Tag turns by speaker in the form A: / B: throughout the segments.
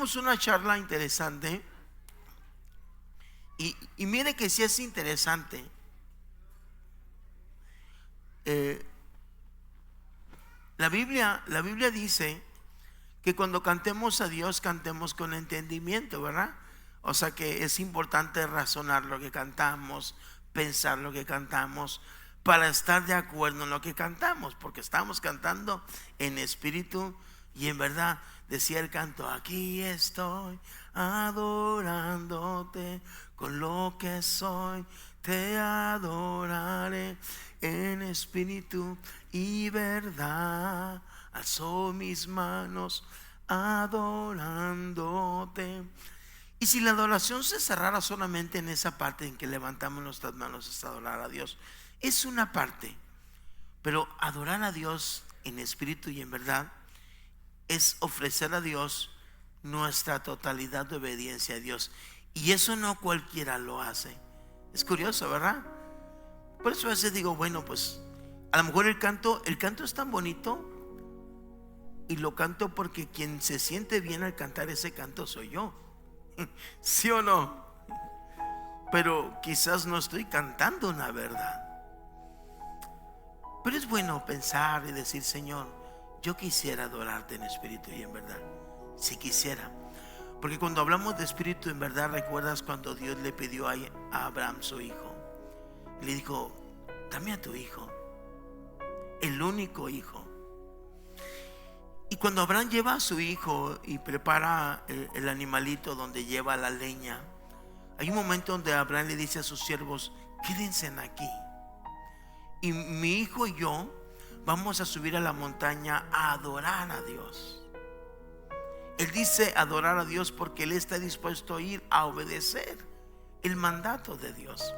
A: tuvimos una charla interesante y mire que sí es interesante. La Biblia dice que cuando cantemos a Dios, cantemos con entendimiento, ¿verdad? O sea que es importante razonar lo que cantamos, pensar lo que cantamos, para estar de acuerdo en lo que cantamos, porque estamos cantando en espíritu y en verdad. Decía el canto: aquí estoy adorándote, con lo que soy te adoraré en espíritu y verdad. Alzo mis manos adorándote. Y si la adoración se cerrara solamente en esa parte en que levantamos nuestras manos hasta adorar a Dios, es una parte. Pero adorar a Dios en espíritu y en verdad es ofrecer a Dios nuestra totalidad de obediencia a Dios. Y eso no cualquiera lo hace. Es curioso, ¿verdad? Por eso a veces digo, bueno, pues a lo mejor el canto es tan bonito, y lo canto porque quien se siente bien al cantar ese canto soy yo. ¿Sí o no? Pero quizás no estoy cantando una verdad. Pero es bueno pensar y decir: Señor, yo quisiera adorarte en espíritu y en verdad. Si quisiera. Porque cuando hablamos de espíritu en verdad, ¿recuerdas cuando Dios le pidió a Abraham su hijo? Le dijo: dame a tu hijo, el único hijo. Y cuando Abraham lleva a su hijo y prepara el animalito donde lleva la leña, hay un momento donde Abraham le dice a sus siervos: quédense aquí, y mi hijo y yo vamos a subir a la montaña a adorar a Dios. Él dice adorar a Dios porque él está dispuesto a ir a obedecer el mandato de Dios.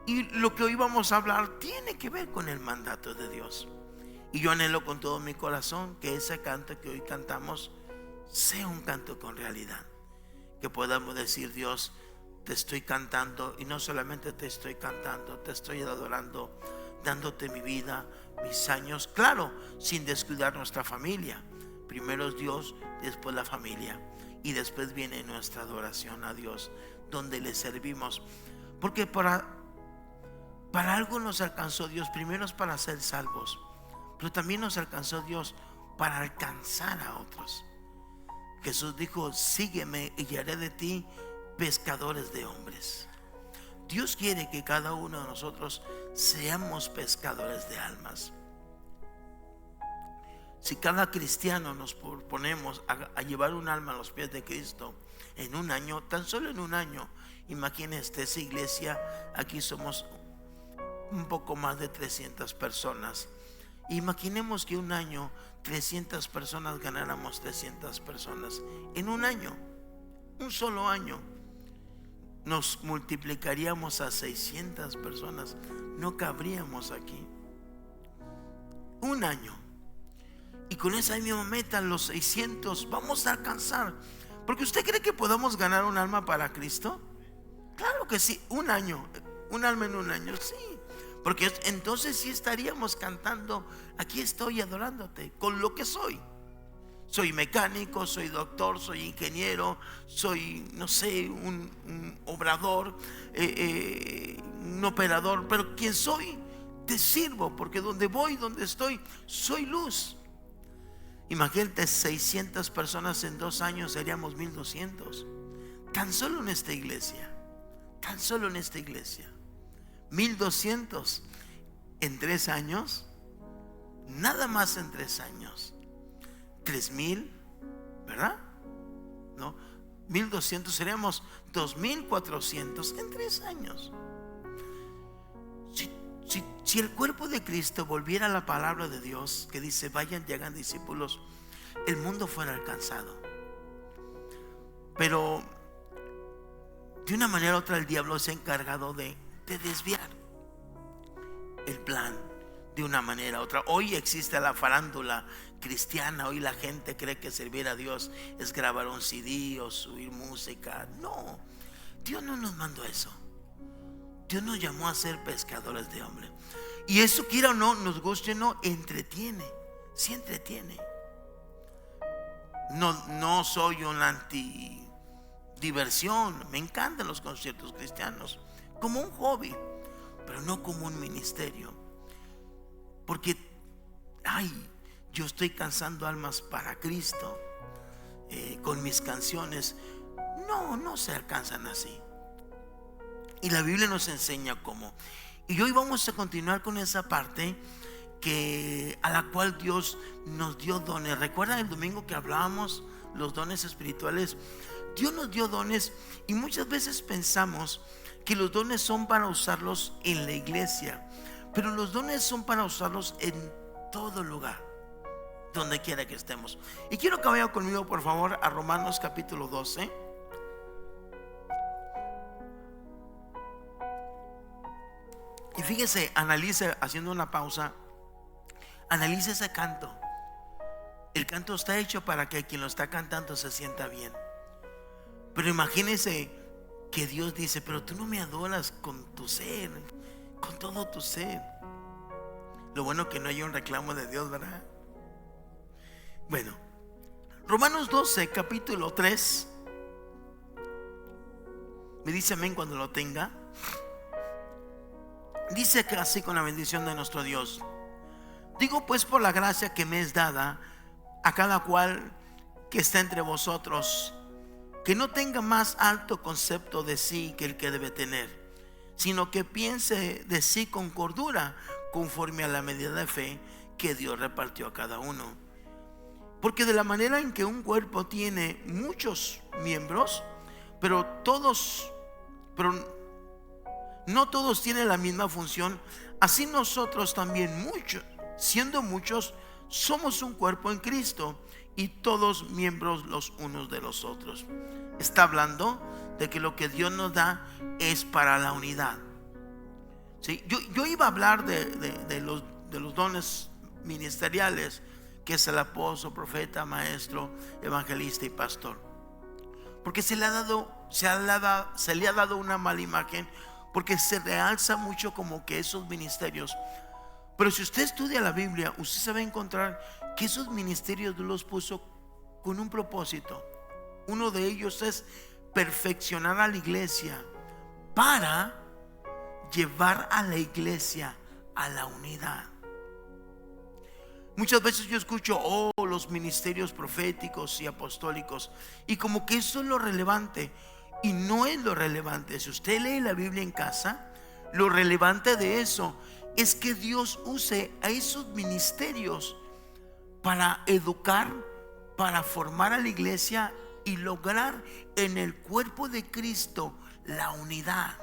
A: Y lo que hoy vamos a hablar tiene que ver con el mandato de Dios. Y yo anhelo con todo mi corazón que ese canto que hoy cantamos sea un canto con realidad. Que podamos decir: Dios, te estoy cantando, y no solamente te estoy cantando, te estoy adorando, dándote mi vida, mis años, claro, sin descuidar nuestra familia. Primero es Dios, después la familia, y después viene nuestra adoración a Dios, donde le servimos. Porque para algo nos alcanzó Dios. Primero es para ser salvos, pero también nos alcanzó Dios para alcanzar a otros. Jesús dijo: sígueme y haré de ti pescadores de hombres. Dios quiere que cada uno de nosotros seamos pescadores de almas. Si cada cristiano nos proponemos a llevar un alma a los pies de Cristo en un año, tan solo en un año, imagínense esa iglesia. Aquí somos un poco más de 300 personas. Imaginemos que un año 300 personas ganáramos 300 personas. En un año, un solo año, nos multiplicaríamos a 600 personas. No cabríamos aquí. Un año. Y con esa misma meta, los 600 vamos a alcanzar. Porque ¿usted cree que podamos ganar un alma para Cristo? Claro que sí. Un año, un alma en un año, sí. Porque entonces sí estaríamos cantando: aquí estoy adorándote con lo que soy. Soy mecánico, soy doctor, soy ingeniero, soy, no sé, un obrador, un operador. Pero ¿quién soy? Te sirvo, porque donde voy, donde estoy, soy luz. Imagínate 600 personas en 2 años, seríamos 1200. Tan solo en esta iglesia. Tan solo en esta iglesia. 1200 en 3 años. Nada más en 3 años. 3000, ¿verdad? No, 1200, seríamos 2400 en 3 años. Si el cuerpo de Cristo volviera a la palabra de Dios, que dice: vayan y hagan discípulos, el mundo fuera alcanzado. Pero de una manera u otra el diablo se ha encargado de desviar el plan de una manera u otra. Hoy existe la farándula cristiana. Hoy la gente cree que servir a Dios es grabar un CD o subir música. No, Dios no nos mandó eso. Dios nos llamó a ser pescadores de hombres. Y eso, quiera o no, nos guste o no, entretiene. Sí entretiene. No soy un anti diversión. Me encantan los conciertos cristianos como un hobby, pero no como un ministerio. Porque yo estoy cansando almas para Cristo con mis canciones. No se alcanzan así. Y la Biblia nos enseña cómo. Y hoy vamos a continuar con esa parte a la cual Dios nos dio dones. ¿Recuerdan el domingo que hablábamos los dones espirituales? Dios nos dio dones y muchas veces pensamos que los dones son para usarlos en la iglesia, pero los dones son para usarlos en todo lugar, donde quiera que estemos. Y quiero que vayan conmigo, por favor, a Romanos capítulo 12. Y fíjese, analice, haciendo una pausa, analice ese canto. El canto está hecho para que quien lo está cantando se sienta bien. Pero imagínese que Dios dice: pero tú no me adoras con tu ser, con todo tu ser. Lo bueno que no hay un reclamo de Dios, ¿verdad? Bueno, Romanos 12, capítulo 3. Me dice amén cuando lo tenga. Dice que así, con la bendición de nuestro Dios: digo pues, por la gracia que me es dada, a cada cual que está entre vosotros, que no tenga más alto concepto de sí que el que debe tener, sino que piense de sí con cordura, conforme a la medida de fe que Dios repartió a cada uno. Porque de la manera en que un cuerpo tiene muchos miembros, pero no todos tienen la misma función, así nosotros también, siendo muchos, somos un cuerpo en Cristo, y todos miembros los unos de los otros. Está hablando de que lo que Dios nos da es para la unidad. ¿Sí? Yo iba a hablar de los dones ministeriales, que es el apóstol, profeta, maestro, evangelista y pastor, porque se le ha dado una mala imagen, porque se realza mucho como que esos ministerios. Pero si usted estudia la Biblia, usted se va a encontrar que esos ministerios Dios los puso con un propósito. Uno de ellos es perfeccionar a la iglesia para llevar a la iglesia a la unidad. Muchas veces yo escucho los ministerios proféticos y apostólicos, y como que eso es lo relevante, y no es lo relevante. Si usted lee la Biblia en casa, lo relevante de eso es que Dios use a esos ministerios para educar, para formar a la iglesia y lograr en el cuerpo de Cristo la unidad.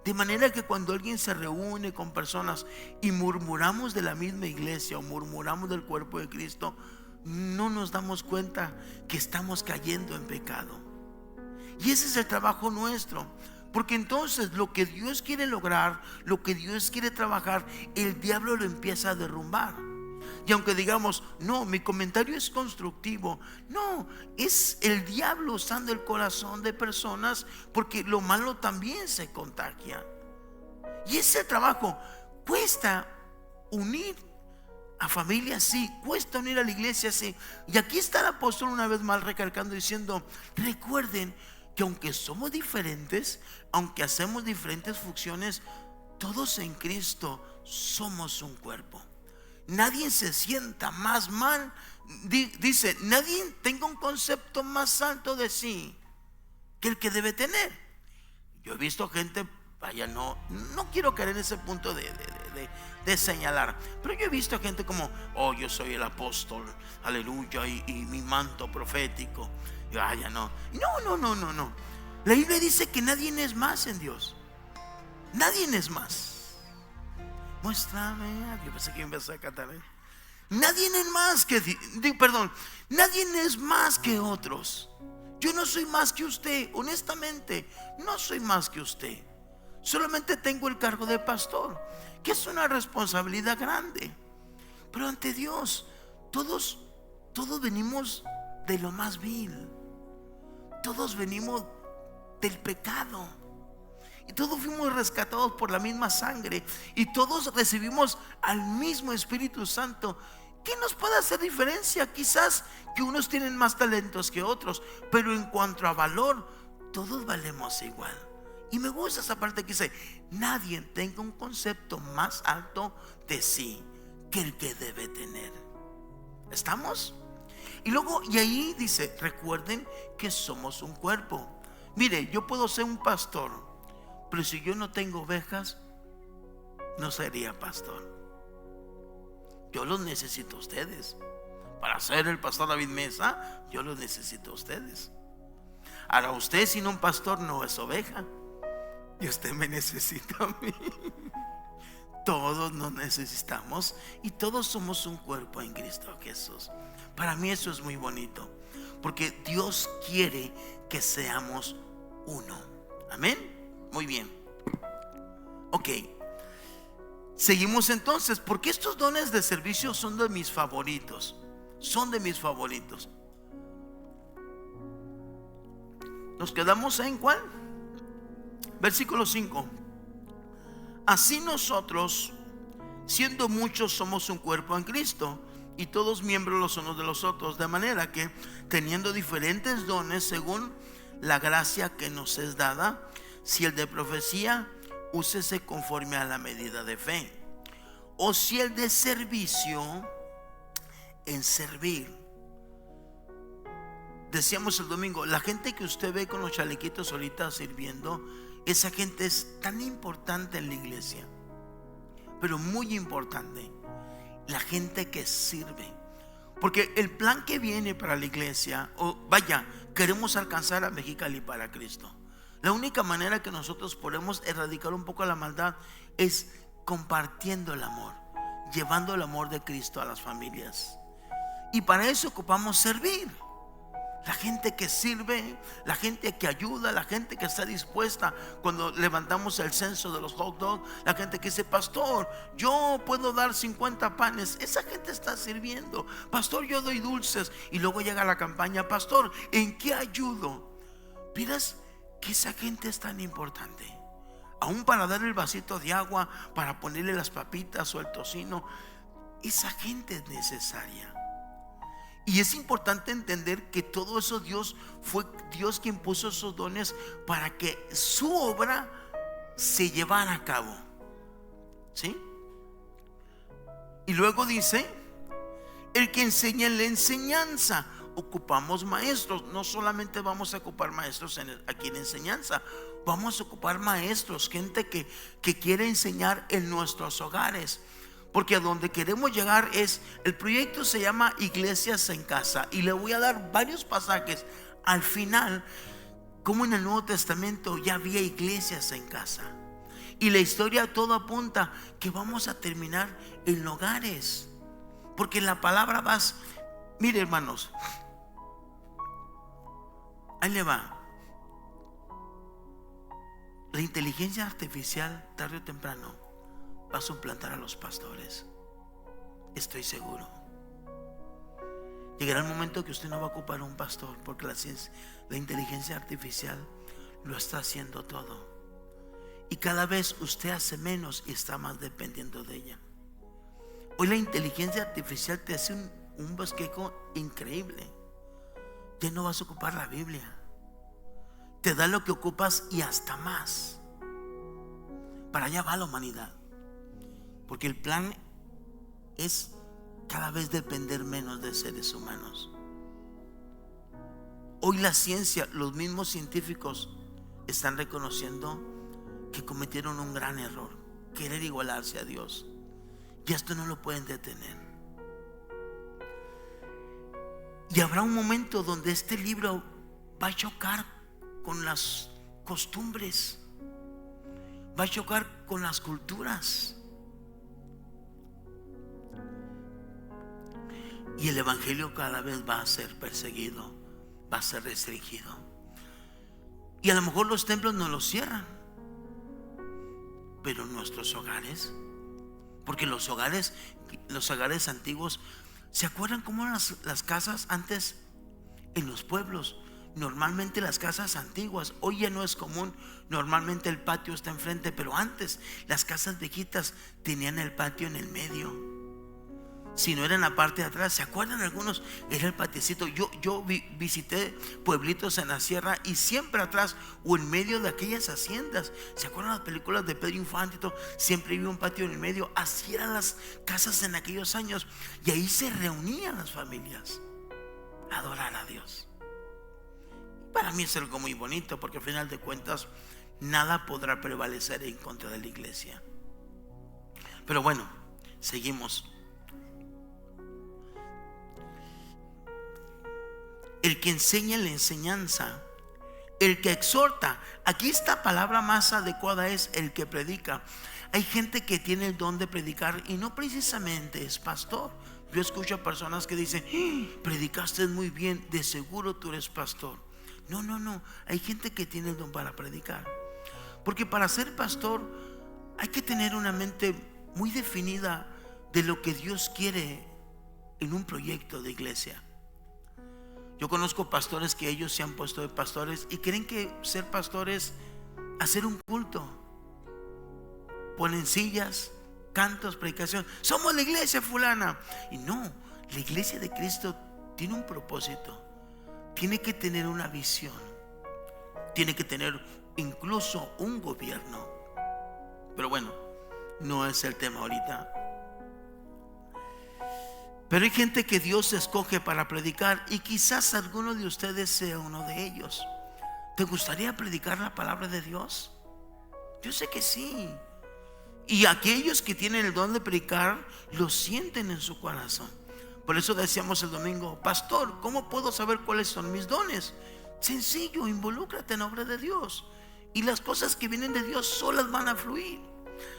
A: De manera que cuando alguien se reúne con personas y murmuramos de la misma iglesia o murmuramos del cuerpo de Cristo, no nos damos cuenta que estamos cayendo en pecado. Y ese es el trabajo nuestro, porque entonces lo que Dios quiere lograr, lo que Dios quiere trabajar, el diablo lo empieza a derrumbar. Y aunque digamos: no, mi comentario es constructivo, no, es el diablo usando el corazón de personas, porque lo malo también se contagia. Y ese trabajo cuesta unir a familias, sí, cuesta unir a la iglesia, sí. Y aquí está el apóstol una vez más recalcando, diciendo: recuerden que aunque somos diferentes, aunque hacemos diferentes funciones, todos en Cristo somos un cuerpo. Nadie se sienta más mal. Dice: nadie tenga un concepto más alto de sí que el que debe tener. Yo he visto gente, vaya, no quiero caer en ese punto de señalar, pero yo he visto gente como: yo soy el apóstol, aleluya, y mi manto profético. Vaya, no. La Biblia dice que nadie es más en Dios. Nadie es más. Muéstrame. Yo pensé que empezó a cantar. Nadie es más nadie es más que otros. Yo no soy más que usted. Honestamente, no soy más que usted. Solamente tengo el cargo de pastor, que es una responsabilidad grande. Pero ante Dios, todos venimos de lo más vil. Todos venimos del pecado, y todos fuimos rescatados por la misma sangre, y todos recibimos al mismo Espíritu Santo, ¿qué nos puede hacer diferencia? Quizás que unos tienen más talentos que otros, pero en cuanto a valor, todos valemos igual. Y me gusta esa parte que dice: nadie tenga un concepto más alto de sí que el que debe tener. ¿Estamos? Y luego, y ahí dice: recuerden que somos un cuerpo. Mire, yo puedo ser un pastor, pero si yo no tengo ovejas, no sería pastor. Yo los necesito a ustedes. Para ser el pastor David Mesa, yo los necesito a ustedes. Ahora, usted sin un pastor no es oveja, y usted me necesita a mí. Todos nos necesitamos y todos somos un cuerpo en Cristo Jesús. Para mí eso es muy bonito, porque Dios quiere que seamos uno. Amén. Muy bien. Ok, seguimos entonces, porque estos dones de servicio son de mis favoritos. Son de mis favoritos. Nos quedamos en ¿cuál? Versículo 5. Así nosotros, siendo muchos, somos un cuerpo en Cristo, y todos miembros los unos de los otros, de manera que, teniendo diferentes dones según la gracia que nos es dada, si el de profecía, úsese conforme a la medida de fe, o si el de servicio, en servir. Decíamos el domingo, la gente que usted ve con los chalequitos ahorita sirviendo, esa gente es tan importante en la iglesia, pero muy importante, la gente que sirve. Porque el plan que viene para la iglesia, queremos alcanzar a Mexicali para Cristo. La única manera que nosotros podemos erradicar un poco la maldad es compartiendo el amor, llevando el amor de Cristo a las familias. Y para eso ocupamos servir. La gente que sirve, la gente que ayuda, la gente que está dispuesta. Cuando levantamos el censo de los hot dogs, la gente que dice: pastor, yo puedo dar 50 panes. Esa gente está sirviendo. Pastor, yo doy dulces. Y luego llega la campaña: pastor, ¿en qué ayudo? Miras que esa gente es tan importante. Aún para dar el vasito de agua, para ponerle las papitas o el tocino, esa gente es necesaria. Y es importante entender que todo eso fue Dios quien puso esos dones para que su obra se llevara a cabo. ¿Sí? Y luego dice: el que enseña en la enseñanza. Ocupamos maestros. No solamente vamos a ocupar maestros aquí en enseñanza, vamos a ocupar maestros, gente que quiere enseñar en nuestros hogares. Porque a donde queremos llegar el proyecto se llama Iglesias en Casa. Y le voy a dar varios pasajes al final, como en el Nuevo Testamento ya había iglesias en casa. Y la historia todo apunta que vamos a terminar en hogares. Porque la palabra mire, hermanos, ahí le va. La inteligencia artificial, tarde o temprano, va a suplantar a los pastores. Estoy seguro. Llegará el momento que usted no va a ocupar un pastor, porque la inteligencia artificial lo está haciendo todo. Y cada vez usted hace menos y está más dependiendo de ella. Hoy la inteligencia artificial te hace un bosquejo increíble. Ya no vas a ocupar la Biblia. Te da lo que ocupas y hasta más. Para allá va la humanidad. Porque el plan es cada vez depender menos de seres humanos. Hoy la ciencia, los mismos científicos están reconociendo que cometieron un gran error: querer igualarse a Dios. Y esto no lo pueden detener. Y habrá un momento donde este libro va a chocar con las costumbres, va a chocar con las culturas. Y el evangelio cada vez va a ser perseguido, va a ser restringido. Y a lo mejor los templos no los cierran, pero nuestros hogares, porque los hogares antiguos, ¿se acuerdan cómo eran las casas antes en los pueblos? Normalmente las casas antiguas, hoy ya no es común, normalmente el patio está enfrente, pero antes las casas viejitas tenían el patio en el medio. sino era en la parte de atrás. ¿Se acuerdan algunos? Era el patiecito. Yo visité pueblitos en la sierra y siempre atrás o en medio de aquellas haciendas. ¿Se acuerdan las películas de Pedro Infante y todo? Siempre había un patio en el medio. Así eran las casas en aquellos años. Y ahí se reunían las familias a adorar a Dios. Para mí es algo muy bonito, porque al final de cuentas nada podrá prevalecer en contra de la iglesia. Pero bueno, seguimos. El que enseña la enseñanza, el que exhorta. Aquí esta palabra más adecuada es el que predica. Hay gente que tiene el don de predicar y no precisamente es pastor. Yo escucho a personas que dicen: predicaste muy bien, de seguro tú eres pastor. No, hay gente que tiene el don para predicar. Porque para ser pastor hay que tener una mente muy definida de lo que Dios quiere en un proyecto de iglesia. Yo conozco pastores que ellos se han puesto de pastores y creen que ser pastores, hacer un culto, ponen sillas, cantos, predicación. Somos la iglesia fulana. Y no, la iglesia de Cristo tiene un propósito, tiene que tener una visión, tiene que tener incluso un gobierno. Pero bueno, no es el tema ahorita. Pero hay gente que Dios escoge para predicar, y quizás alguno de ustedes sea uno de ellos. ¿Te gustaría predicar la palabra de Dios? Yo sé que sí. Y aquellos que tienen el don de predicar lo sienten en su corazón. Por eso decíamos el domingo: pastor, ¿cómo puedo saber cuáles son mis dones? Sencillo, involúcrate en la obra de Dios, y las cosas que vienen de Dios solas van a fluir.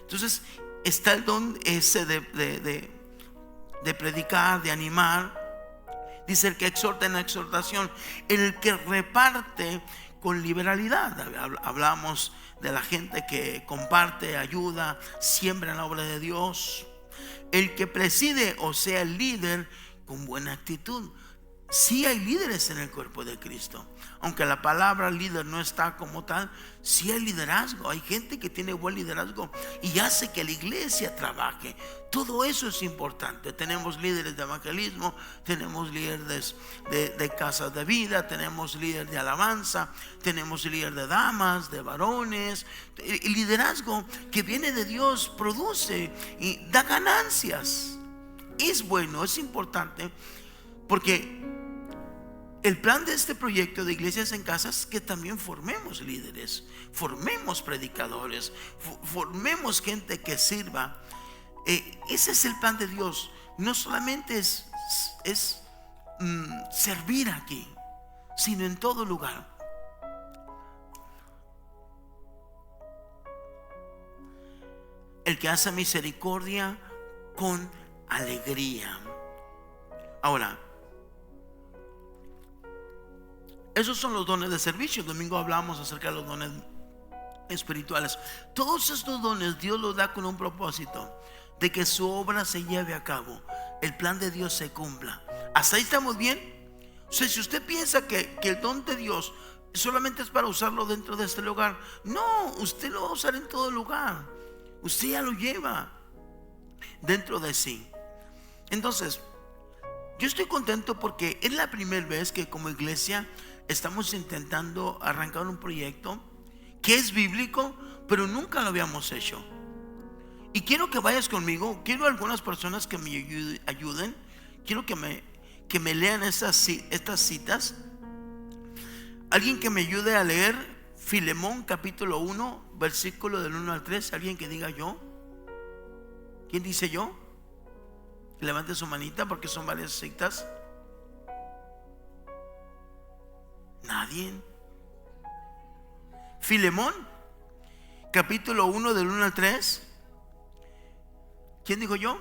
A: Entonces está el don ese de predicar, de animar. Dice: el que exhorta en la exhortación, el que reparte con liberalidad. Hablamos de la gente que comparte, ayuda, siembra en la obra de Dios. El que preside, o sea, el líder, con buena actitud. Sí hay líderes en el cuerpo de Cristo, aunque la palabra líder no está como tal. Sí hay liderazgo, hay gente que tiene buen liderazgo y hace que la iglesia trabaje. Todo eso es importante. Tenemos líderes de evangelismo, tenemos líderes de casas de vida, tenemos líderes de alabanza, tenemos líderes de damas, de varones. El liderazgo que viene de Dios produce y da ganancias. Es bueno, es importante, porque el plan de este proyecto de Iglesias en Casa es que también formemos líderes, formemos predicadores, formemos gente que sirva. Ese es el plan de Dios. No solamente es servir aquí, sino en todo lugar. El que hace misericordia con alegría. Ahora, esos son los dones de servicio. El domingo hablamos acerca de los dones espirituales. Todos estos dones Dios los da con un propósito: de que su obra se lleve a cabo, el plan de Dios se cumpla. ¿Hasta ahí estamos bien? O sea, si usted piensa que el don de Dios solamente es para usarlo dentro de este lugar, no, usted lo va a usar en todo lugar. Usted ya lo lleva dentro de sí. Entonces, yo estoy contento porque es la primera vez que como iglesia estamos intentando arrancar un proyecto que es bíblico, pero nunca lo habíamos hecho. Y quiero que vayas conmigo. Quiero algunas personas que me ayuden. Quiero que me lean estas citas. Alguien que me ayude a leer Filemón capítulo 1, versículo del 1 al 3. Alguien que diga yo. ¿Quién dice yo? Levante su manita, porque son varias citas. Nadie. Filemón capítulo 1 del 1 al 3. ¿Quién dijo yo?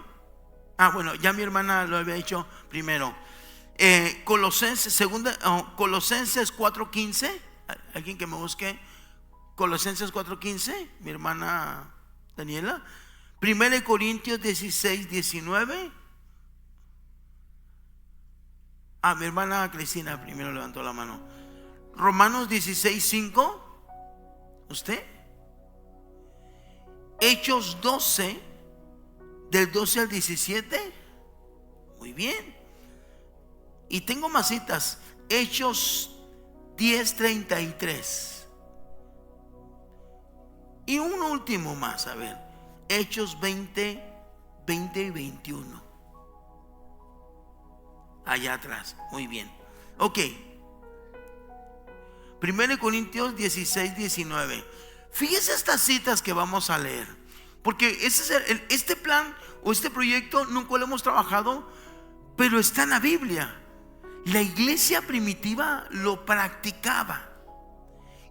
A: Bueno, ya mi hermana lo había dicho primero. Colosenses 4:15. Alguien que me busque Colosenses 4:15. Mi hermana Daniela. 1 Corintios 16:19. Mi hermana Cristina primero levantó la mano. Romanos 16:5. ¿Usted? Hechos 12, del 12 al 17. Muy bien. Y tengo más citas. Hechos 10:33. Y un último más, a ver. Hechos 20 y 21. Allá atrás. Muy bien. Ok. 1 Corintios 16:19. Fíjese estas citas que vamos a leer, porque este plan o este proyecto nunca lo hemos trabajado, pero está en la Biblia. La iglesia primitiva lo practicaba.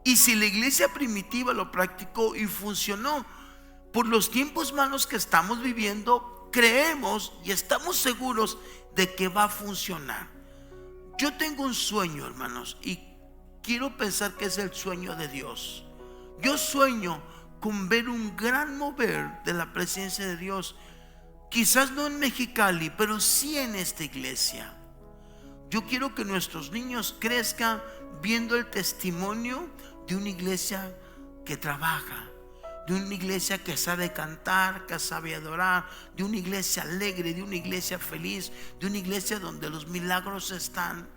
A: Y si la iglesia primitiva lo practicó y funcionó, por los tiempos malos que estamos viviendo, creemos y estamos seguros de que va a funcionar. Yo tengo un sueño, hermanos, y quiero pensar que es el sueño de Dios. Yo sueño con ver un gran mover de la presencia de Dios. Quizás no en Mexicali, pero sí en esta iglesia. Yo quiero que nuestros niños crezcan viendo el testimonio de una iglesia que trabaja, de una iglesia que sabe cantar, que sabe adorar, de una iglesia alegre, de una iglesia feliz, de una iglesia donde los milagros están.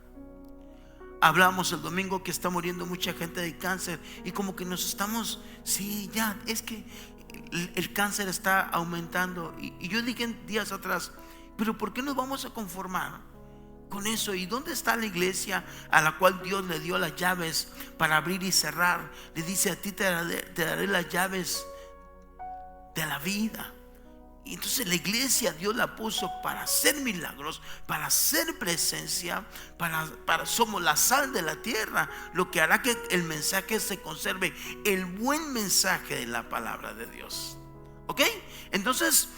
A: Hablamos el domingo que está muriendo mucha gente de cáncer y como que nos estamos, sí, ya, es que el cáncer está aumentando. Y yo dije días atrás, pero ¿por qué nos vamos a conformar con eso? ¿Y dónde está la iglesia a la cual Dios le dio las llaves para abrir y cerrar? Le dice: a ti te daré las llaves de la vida. Y entonces la iglesia Dios la puso para hacer milagros, para hacer presencia, somos la sal de la tierra, lo que hará que el mensaje se conserve, el buen mensaje de la palabra de Dios. ¿Ok? Entonces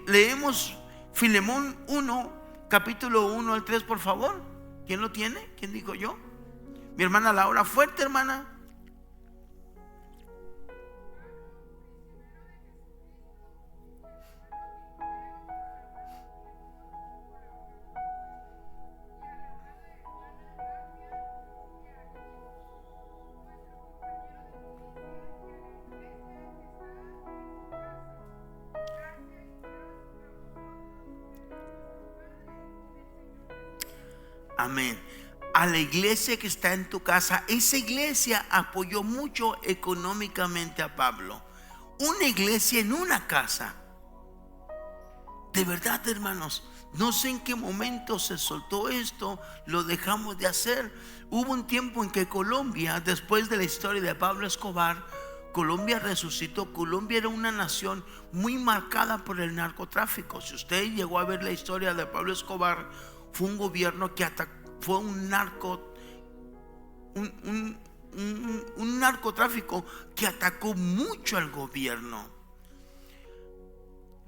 A: leemos Filemón 1, capítulo 1 al 3, por favor. ¿Quién lo tiene? ¿Quién dijo yo? Mi hermana Laura. Fuerte, hermana. Amén. A la iglesia que está en tu casa, esa iglesia apoyó mucho económicamente a Pablo. Una iglesia en una casa. De verdad, hermanos, no sé en qué momento se soltó esto, lo dejamos de hacer. Hubo un tiempo en que Colombia, después de la historia de Pablo Escobar, Colombia resucitó. Colombia era una nación muy marcada por el narcotráfico. Si usted llegó a ver la historia de Pablo Escobar, fue un gobierno que fue un narcotráfico que atacó mucho al gobierno.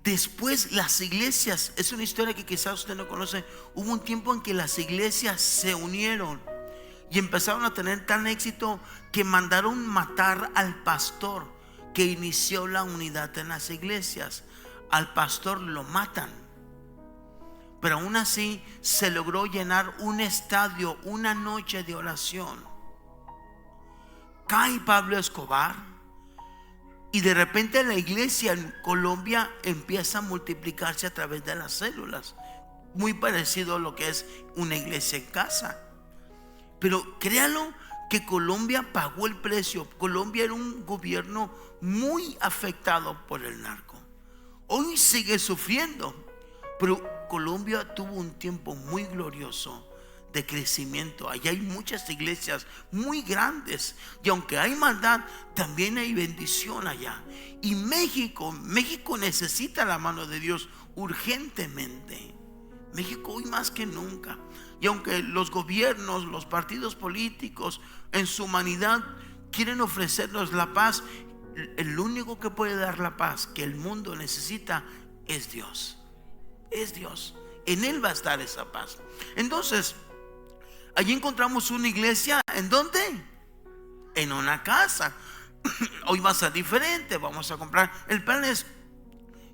A: Después las iglesias, es una historia que quizás usted no conoce. Hubo un tiempo en que las iglesias se unieron y empezaron a tener tan éxito que mandaron matar al pastor que inició la unidad en las iglesias. Al pastor lo matan. Pero aún así se logró llenar un estadio, una noche de oración. Cae Pablo Escobar y de repente la iglesia en Colombia empieza a multiplicarse a través de las células. Muy parecido a lo que es una iglesia en casa. Pero créalo que Colombia pagó el precio. Colombia era un gobierno muy afectado por el narco. Hoy sigue sufriendo, pero Colombia tuvo un tiempo muy glorioso de crecimiento. Allá hay muchas iglesias muy grandes y aunque hay maldad, también hay bendición allá. Y México necesita la mano de Dios urgentemente. México hoy más que nunca. Y aunque los gobiernos, los partidos políticos en su humanidad quieren ofrecernos la paz, el único que puede dar la paz que el mundo necesita es Dios. Es Dios. En Él va a estar esa paz. Entonces, allí encontramos una iglesia. ¿En dónde? En una casa. Hoy va a ser diferente. Vamos a comprar. El plan es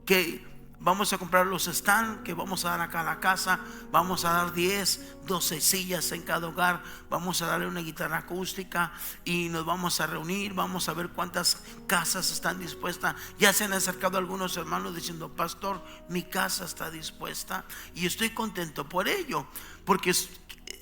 A: que Vamos a comprar los stands que vamos a dar acá a la casa. Vamos a dar 10, 12 sillas en cada hogar. Vamos a darle una guitarra acústica y nos vamos a reunir. Vamos a ver cuántas casas están dispuestas. Ya se han acercado algunos hermanos diciendo: pastor, mi casa está dispuesta. Y estoy contento por ello, porque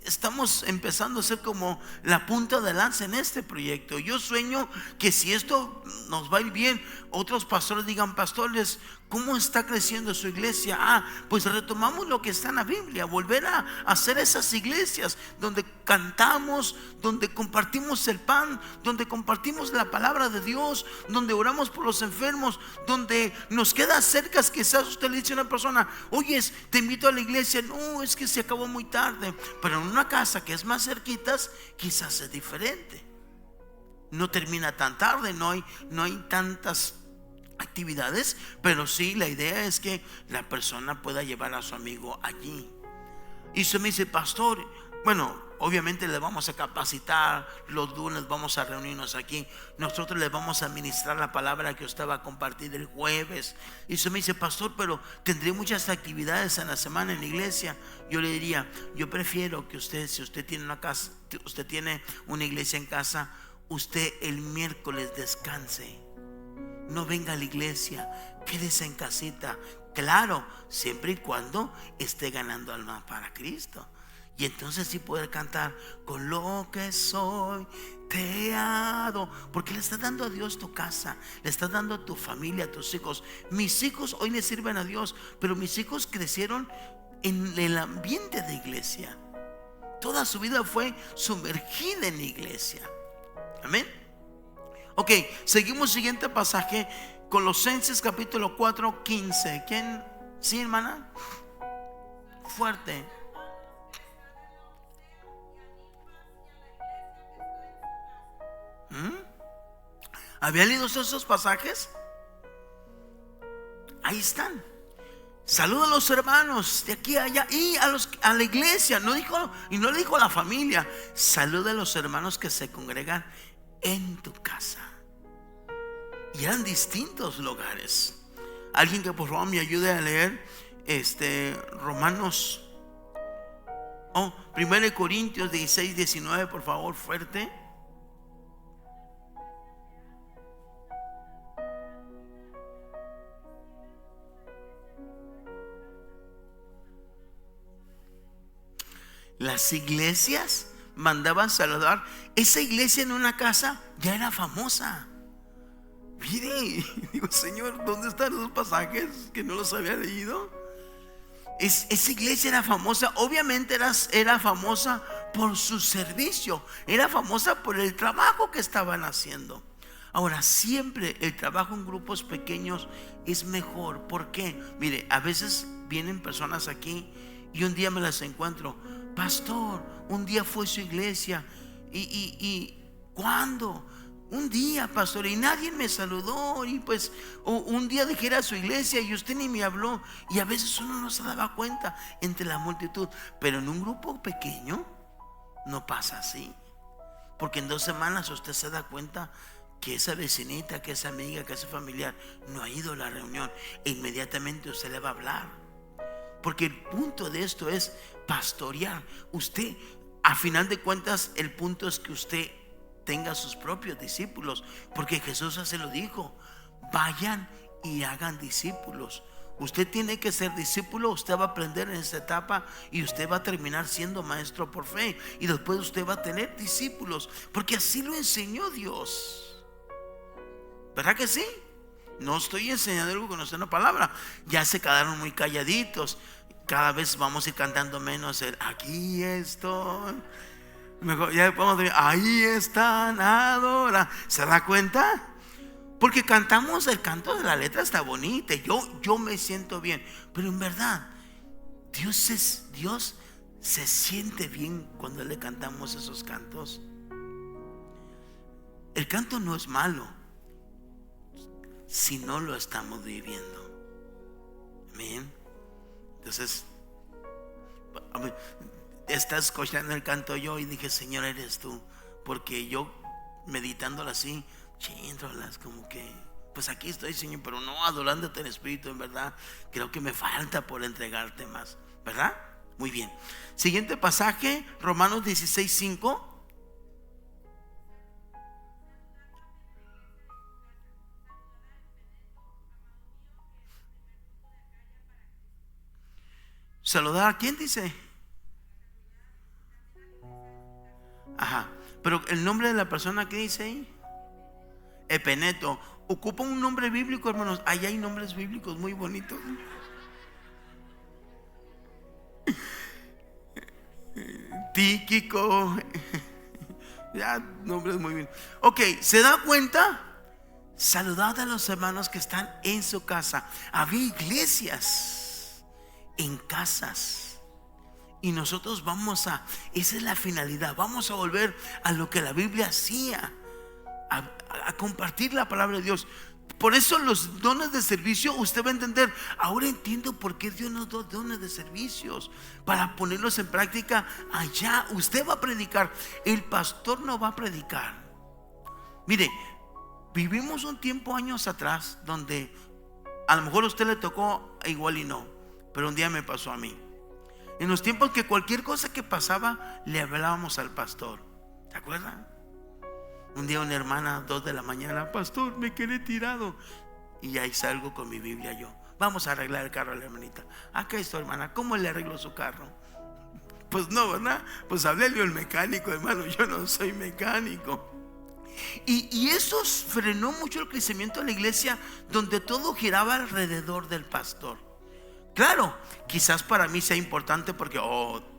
A: estamos empezando a ser como la punta de lanza en este proyecto. Yo sueño que si esto nos va a ir bien, otros pastores digan: pastores, ¿cómo está creciendo su iglesia? Pues retomamos lo que está en la Biblia, volver a hacer esas iglesias donde cantamos, donde compartimos el pan, donde compartimos la palabra de Dios, donde oramos por los enfermos, donde nos queda cerca. Quizás usted le dice a una persona: oye, te invito a la iglesia. No, es que se acabó muy tarde. Pero en una casa que es más cerquitas, quizás es diferente. No termina tan tarde, no hay tantas actividades, pero sí, la idea es que la persona pueda llevar a su amigo allí. Y se me dice: pastor, bueno, obviamente le vamos a capacitar. Los lunes vamos a reunirnos aquí. Nosotros le vamos a ministrar la palabra que usted va a compartir el jueves. Y se me dice: pastor, pero tendré muchas actividades en la semana en la iglesia. Yo le diría: yo prefiero que usted, si usted tiene una casa, usted tiene una iglesia en casa, usted el miércoles descanse. No venga a la iglesia, quédese en casita. Claro, siempre y cuando esté ganando alma para Cristo. Y entonces sí poder cantar: con lo que soy te ado. Porque le estás dando a Dios tu casa, le estás dando a tu familia, a tus hijos. Mis hijos hoy le sirven a Dios, pero mis hijos crecieron en el ambiente de iglesia. Toda su vida fue sumergida en la iglesia. Amén. Ok, seguimos siguiente pasaje, Colosenses capítulo 4, 15. ¿Quién? ¿Sí, hermana? Fuerte. ¿Había leído esos pasajes? Ahí están. Saluda a los hermanos de aquí a allá y a la iglesia. No dijo, y no le dijo a la familia: saluda a los hermanos que se congregan en tu casa. Y eran distintos lugares. Alguien que por favor me ayude a leer Romanos, 1 Corintios 16, 19, por favor, fuerte. Las iglesias mandaban saludar. Esa iglesia en una casa ya era famosa. Mire, digo: Señor, ¿dónde están esos pasajes que no los había leído? Esa iglesia era famosa. Obviamente era famosa por su servicio, era famosa por el trabajo que estaban haciendo. Ahora, siempre el trabajo en grupos pequeños es mejor. ¿Por qué? Mire, a veces vienen personas aquí y un día me las encuentro: pastor, un día fue a su iglesia. ¿Y cuándo? Un día, pastor, y nadie me saludó. Y pues un día dejé ir a su iglesia y usted ni me habló. Y a veces uno no se daba cuenta entre la multitud. Pero en un grupo pequeño no pasa así, porque en 2 semanas usted se da cuenta que esa vecinita, que esa amiga, que ese familiar no ha ido a la reunión, e inmediatamente usted le va a hablar. Porque el punto de esto es pastorear. Usted, a final de cuentas, el punto es que usted tenga sus propios discípulos, porque Jesús así lo dijo: vayan y hagan discípulos. Usted tiene que ser discípulo. Usted va a aprender en esta etapa y usted va a terminar siendo maestro por fe, y después usted va a tener discípulos, porque así lo enseñó Dios. ¿Verdad que sí? No estoy enseñando algo que no está en la palabra. Ya se quedaron muy calladitos. Cada vez vamos a ir cantando menos el aquí estoy. Mejor ya podemos decir: ahí están, adora. ¿Se da cuenta? Porque cantamos el canto de la letra, está bonita. Yo me siento bien. Pero en verdad, Dios se siente bien cuando le cantamos esos cantos. El canto no es malo si no lo estamos viviendo. Amén. Entonces, estás escuchando el canto yo y dije: Señor, eres tú. Porque yo meditándolo así, chintrolas, como que pues aquí estoy, Señor, pero no adorándote en espíritu, en verdad. Creo que me falta por entregarte más, ¿verdad? Muy bien. Siguiente pasaje, Romanos 16:5. Saludar a quién dice. Ajá. Pero el nombre de la persona que dice ahí, Epeneto, ocupa un nombre bíblico, hermanos. Ahí hay nombres bíblicos muy bonitos. Tíquico. Ya, nombres muy bien. Ok, ¿se da cuenta? Saludad a los hermanos que están en su casa. Había iglesias en casas. Y nosotros esa es la finalidad. Vamos a volver a lo que la Biblia hacía, a compartir la palabra de Dios. Por eso los dones de servicio, usted va a entender. Ahora entiendo por qué Dios nos da dones de servicios, para ponerlos en práctica allá. Usted va a predicar, el pastor no va a predicar. Mire, vivimos un tiempo años atrás donde a lo mejor a usted le tocó igual y no, pero un día me pasó a mí. En los tiempos que cualquier cosa que pasaba le hablábamos al pastor. ¿Se acuerdan? Un día una hermana, 2 de la mañana, pastor, me quedé tirado. Y ahí salgo con mi Biblia yo. Vamos a arreglar el carro a la hermanita. Acá está, hermana, ¿cómo le arreglo su carro? Pues no, ¿verdad? Pues háblele al mecánico, hermano, yo no soy mecánico. Y eso frenó mucho el crecimiento de la iglesia, donde todo giraba alrededor del pastor. Claro, quizás para mí sea importante porque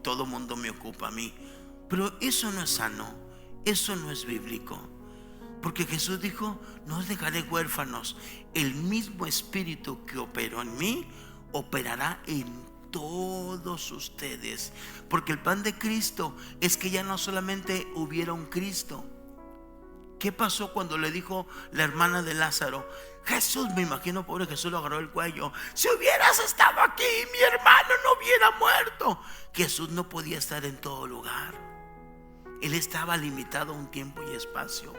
A: todo mundo me ocupa a mí, pero eso no es sano, eso no es bíblico. Porque Jesús dijo: no os dejaré huérfanos. El mismo espíritu que operó en mí operará en todos ustedes. Porque el plan de Cristo es que ya no solamente hubiera un Cristo. ¿Qué pasó cuando le dijo la hermana de Lázaro? Jesús, me imagino, pobre Jesús, lo agarró el cuello. Si hubieras estado aquí, mi hermano no hubiera muerto. Jesús no podía estar en todo lugar. Él estaba limitado a un tiempo y espacio.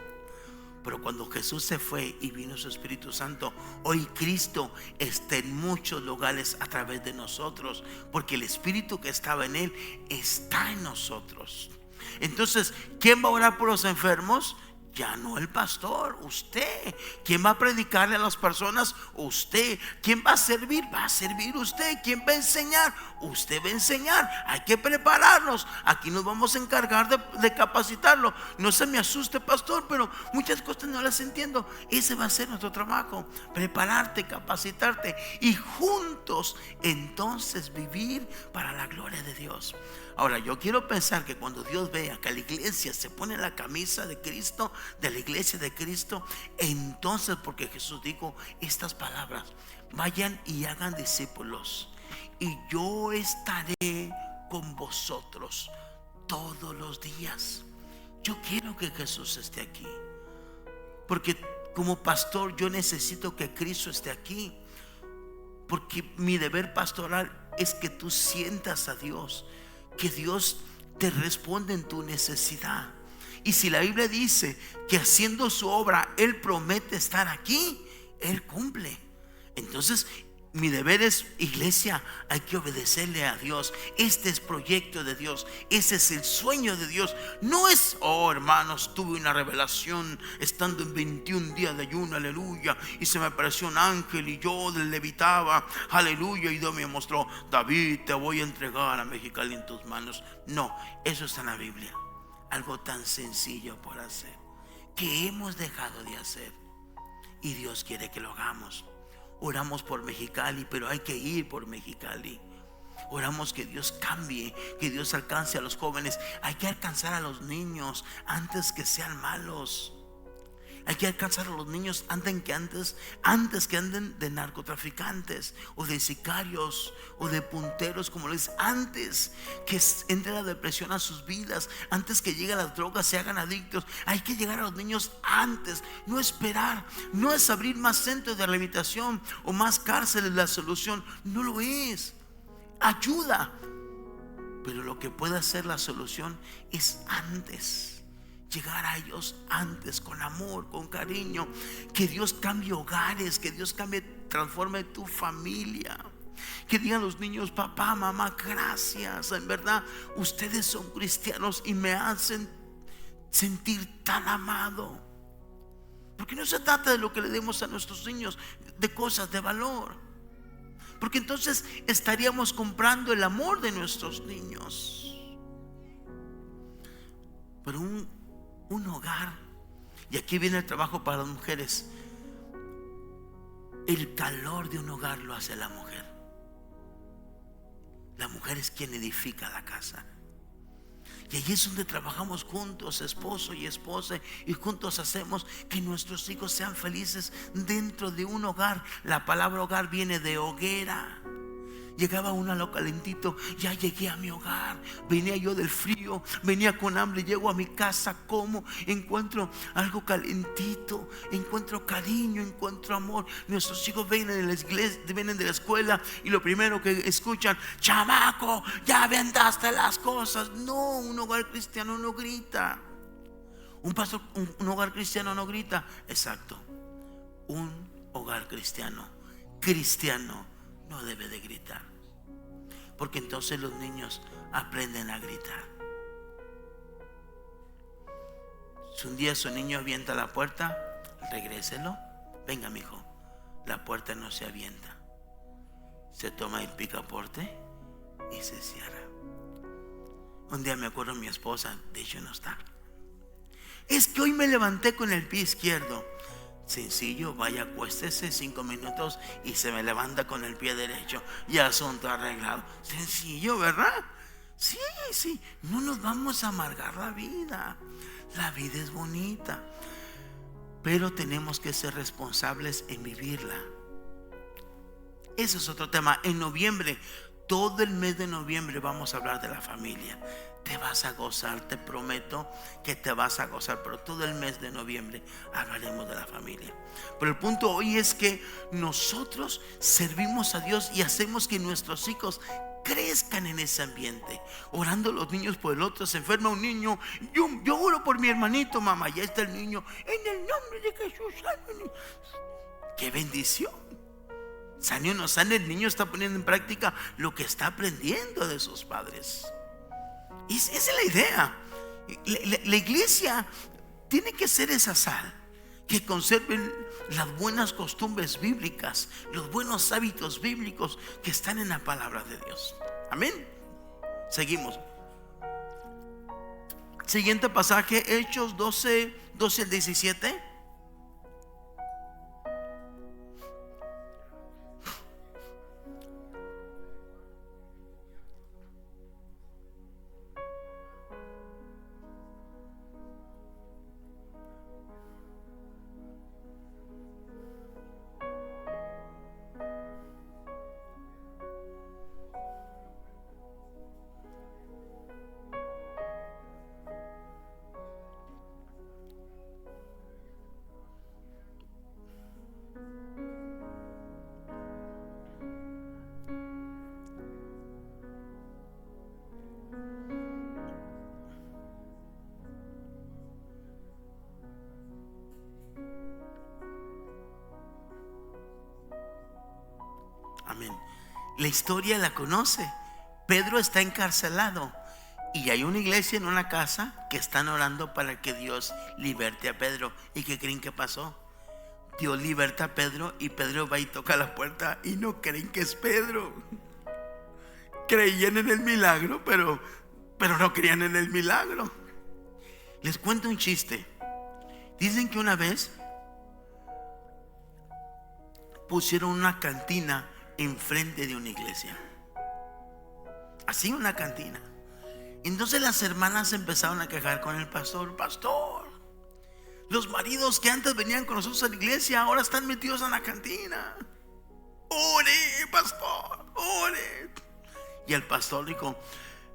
A: Pero cuando Jesús se fue y vino su Espíritu Santo, hoy Cristo está en muchos lugares a través de nosotros, porque el Espíritu que estaba en Él está en nosotros. Entonces, ¿quién va a orar por los enfermos? Ya no el pastor, usted. ¿Quién va a predicarle a las personas? Usted. ¿Quién va a servir? Va a servir usted. ¿Quién va a enseñar? Usted va a enseñar. Hay que prepararnos. Aquí nos vamos a encargar de capacitarlo. No se me asuste, pastor, pero muchas cosas no las entiendo. Ese va a ser nuestro trabajo: prepararte, capacitarte y juntos entonces vivir para la gloria de Dios. Ahora, yo quiero pensar que cuando Dios vea que la iglesia se pone la camisa de Cristo, de la iglesia de Cristo, entonces, porque Jesús dijo estas palabras: vayan y hagan discípulos, y yo estaré con vosotros todos los días. Yo quiero que Jesús esté aquí, porque como pastor yo necesito que Cristo esté aquí, porque mi deber pastoral es que tú sientas a Dios, que Dios te responde en tu necesidad. Y si la Biblia dice que haciendo su obra Él promete estar aquí, Él cumple. Entonces mi deber es, iglesia, hay que obedecerle a Dios. Este es proyecto de Dios, ese es el sueño de Dios. No es, hermanos, tuve una revelación estando en 21 días de ayuno, aleluya, y se me apareció un ángel y yo levitaba, aleluya, y Dios me mostró: David, te voy a entregar a Mexicali en tus manos. No, eso está en la Biblia. Algo tan sencillo por hacer, que hemos dejado de hacer, y Dios quiere que lo hagamos. Oramos por Mexicali, pero hay que ir por Mexicali. Oramos que Dios cambie, que Dios alcance a los jóvenes. Hay que alcanzar a los niños antes que sean malos. Hay que alcanzar a los niños antes que anden de narcotraficantes o de sicarios o de punteros, como les, antes que entre la depresión a sus vidas, antes que lleguen las drogas, se hagan adictos. Hay que llegar a los niños antes, no esperar. No es abrir más centros de rehabilitación o más cárceles la solución, no lo es. Ayuda, pero lo que puede hacer la solución es antes llegar a ellos antes, con amor, con cariño. Que Dios cambie hogares, que Dios transforme tu familia. Que digan los niños: papá, mamá, gracias, en verdad ustedes son cristianos y me hacen sentir tan amado. Porque no se trata de lo que le demos a nuestros niños, de cosas de valor, porque entonces estaríamos comprando el amor de nuestros niños. Pero un hogar, y aquí viene el trabajo para las mujeres, el calor de un hogar lo hace la mujer. La mujer es quien edifica la casa. Y allí es donde trabajamos juntos, esposo y esposa, y juntos hacemos que nuestros hijos sean felices dentro de un hogar. La palabra hogar viene de hoguera. Llegaba uno a lo calentito: ya llegué a mi hogar. Venía yo del frío, venía con hambre, llego a mi casa, como, encuentro algo calentito, encuentro cariño, encuentro amor. Nuestros hijos vienen de la iglesia, vienen de la escuela, y lo primero que escuchan: chamaco, ya vendaste las cosas. No, un hogar cristiano no grita. Un hogar cristiano no grita. Exacto. Un hogar cristiano no debe de gritar, porque entonces los niños aprenden a gritar. Si un día su niño avienta la puerta, regréselo. Venga, mijo, la puerta no se avienta, se toma el picaporte y se cierra. Un día me acuerdo, mi esposa, de hecho no está: es que hoy me levanté con el pie izquierdo. Sencillo, vaya, acuéstese 5 minutos y se me levanta con el pie derecho, y asunto arreglado. Sencillo, ¿verdad? Sí, no nos vamos a amargar la vida. La vida es bonita, pero tenemos que ser responsables en vivirla. Ese es otro tema. En noviembre, todo el mes de noviembre, vamos a hablar de la familia. Te vas a gozar, te prometo que te vas a gozar, pero todo el mes de noviembre hablaremos de la familia. Pero el punto hoy es que nosotros servimos a Dios y hacemos que nuestros hijos crezcan en ese ambiente, orando los niños por el otro. Se enferma un niño: yo oro por mi hermanito, mamá. Ya está el niño: en el nombre de Jesús. ¡Qué bendición! Sane o no sane, el niño está poniendo en práctica lo que está aprendiendo de sus padres. Esa es la idea. La iglesia tiene que ser esa sal que conserven las buenas costumbres bíblicas, los buenos hábitos bíblicos que están en la palabra de Dios. Amén. Seguimos. Siguiente pasaje, Hechos 12 al 17. Amén. La historia la conoce. Pedro está encarcelado y hay una iglesia en una casa que están orando para que Dios liberte a Pedro. ¿Y qué creen que pasó? Dios liberta a Pedro y Pedro va y toca la puerta y no creen que es Pedro. Creían en el milagro, pero no creían en el milagro. Les cuento un chiste. Dicen que una vez pusieron una cantina enfrente de una iglesia. Así, una cantina. Entonces las hermanas empezaron a quejar con el pastor: pastor, los maridos que antes venían con nosotros a la iglesia ahora están metidos en la cantina. Ore, pastor, ore. Y el pastor dijo: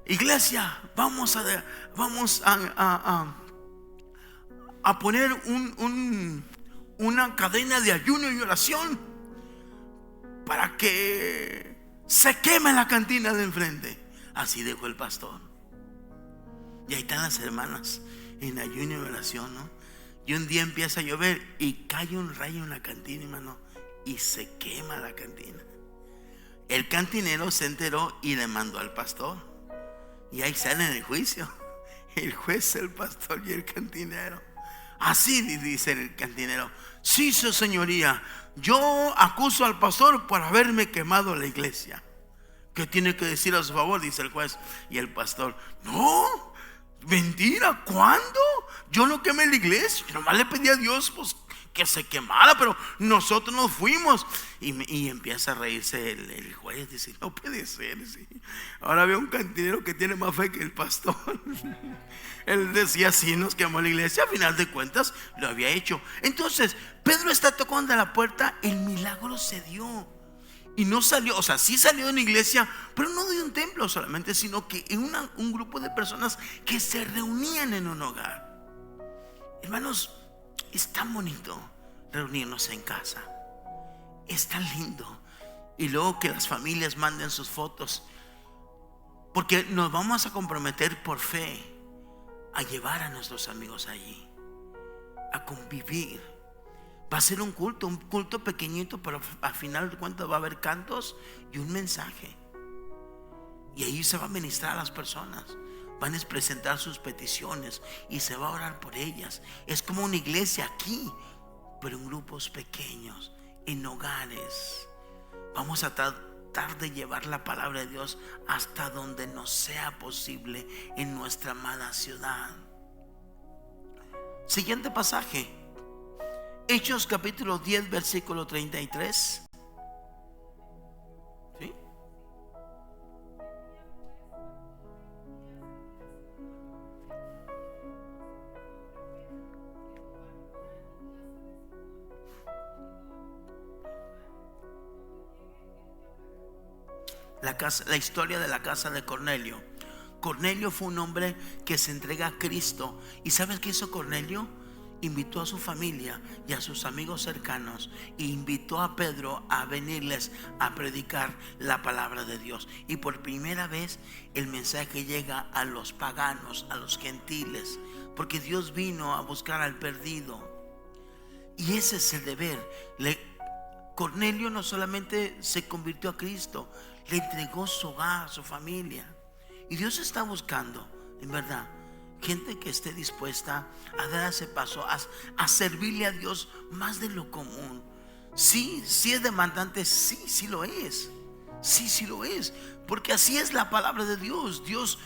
A: iglesia, vamos a poner una cadena de ayuno y oración para que se queme la cantina de enfrente. Así dijo el pastor. Y ahí están las hermanas en ayuno y oración, ¿no? Y un día empieza a llover y cae un rayo en la cantina, hermano, y se quema la cantina. El cantinero se enteró y le mandó al pastor. Y ahí sale en el juicio el juez, el pastor y el cantinero. Así dice el cantinero: sí, su señoría, yo acuso al pastor por haberme quemado la iglesia. ¿Qué tiene que decir a su favor?, dice el juez. Y el pastor: no, mentira, ¿cuándo? Yo no quemé la iglesia, yo nomás le pedí a Dios pues que se quemara, pero nosotros nos fuimos. Y empieza a reírse el juez, dice: no puede ser, sí. Ahora veo un cantinero que tiene más fe que el pastor. Él decía: sí, nos quemó la iglesia, a final de cuentas lo había hecho. Entonces Pedro está tocando a la puerta, el milagro se dio. Y no salió, o sea, sí salió de una iglesia, pero no de un templo solamente, sino que en un grupo de personas que se reunían en un hogar. Hermanos, es tan bonito reunirnos en casa, es tan lindo. Y luego que las familias manden sus fotos, porque nos vamos a comprometer por fe a llevar a nuestros amigos allí, a convivir. Va a ser un culto pequeñito, pero al final de cuentas va a haber cantos y un mensaje. Y ahí se va a ministrar a las personas. Van a presentar sus peticiones y se va a orar por ellas. Es como una iglesia aquí, pero en grupos pequeños, en hogares. Vamos a tratar de llevar la palabra de Dios hasta donde nos sea posible en nuestra amada ciudad. Siguiente pasaje: Hechos capítulo 10 versículo 33. ¿Sí? La historia de la casa de Cornelio. Cornelio fue un hombre que se entrega a Cristo. ¿Y sabes qué hizo Cornelio? Invitó a su familia y a sus amigos cercanos, e invitó a Pedro a venirles a predicar la palabra de Dios. Y por primera vez el mensaje llega a los paganos, a los gentiles, porque Dios vino a buscar al perdido. Y ese es el deber. Cornelio no solamente se convirtió a Cristo, le entregó su hogar, su familia. Y Dios está buscando, en verdad, gente que esté dispuesta a dar ese paso, a servirle a Dios más de lo común. Sí, sí es demandante, sí lo es. Sí lo es. Porque así es la palabra de Dios. Dios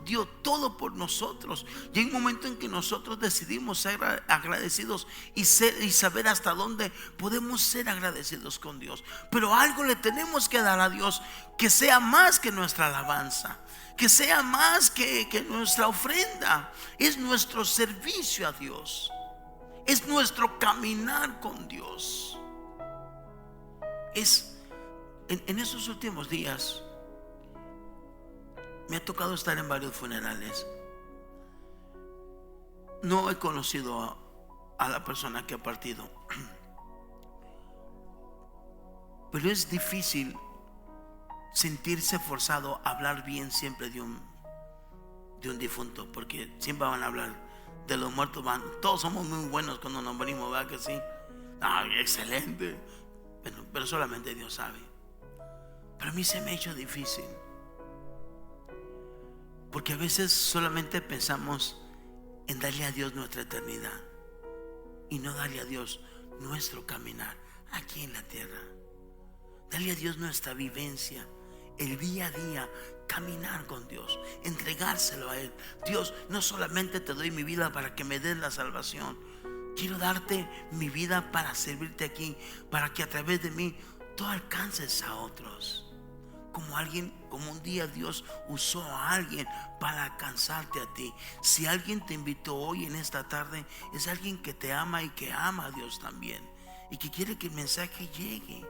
A: dio todo por nosotros. Y hay un momento en que nosotros decidimos ser agradecidos y saber hasta dónde podemos ser agradecidos con Dios. Pero algo le tenemos que dar a Dios que sea más que nuestra alabanza, que sea más que nuestra ofrenda. Es nuestro servicio a Dios, es nuestro caminar con Dios. En estos últimos días me ha tocado estar en varios funerales. No he conocido a la persona que ha partido, pero es difícil sentirse forzado a hablar bien siempre de un difunto, porque siempre van a hablar de los muertos. Todos somos muy buenos cuando nos morimos, ¿verdad que sí? Excelente, pero solamente Dios sabe. Pero a mí se me ha hecho difícil, porque a veces solamente pensamos en darle a Dios nuestra eternidad y no darle a Dios nuestro caminar aquí en la tierra. Darle a Dios nuestra vivencia, el día a día, caminar con Dios, entregárselo a Él. Dios, no solamente te doy mi vida para que me des la salvación, quiero darte mi vida para servirte aquí, para que a través de mí tú alcances a otros. Como un día Dios usó a alguien para alcanzarte a ti. Si alguien te invitó hoy en esta tarde, es alguien que te ama y que ama a Dios también, y que quiere que el mensaje llegue.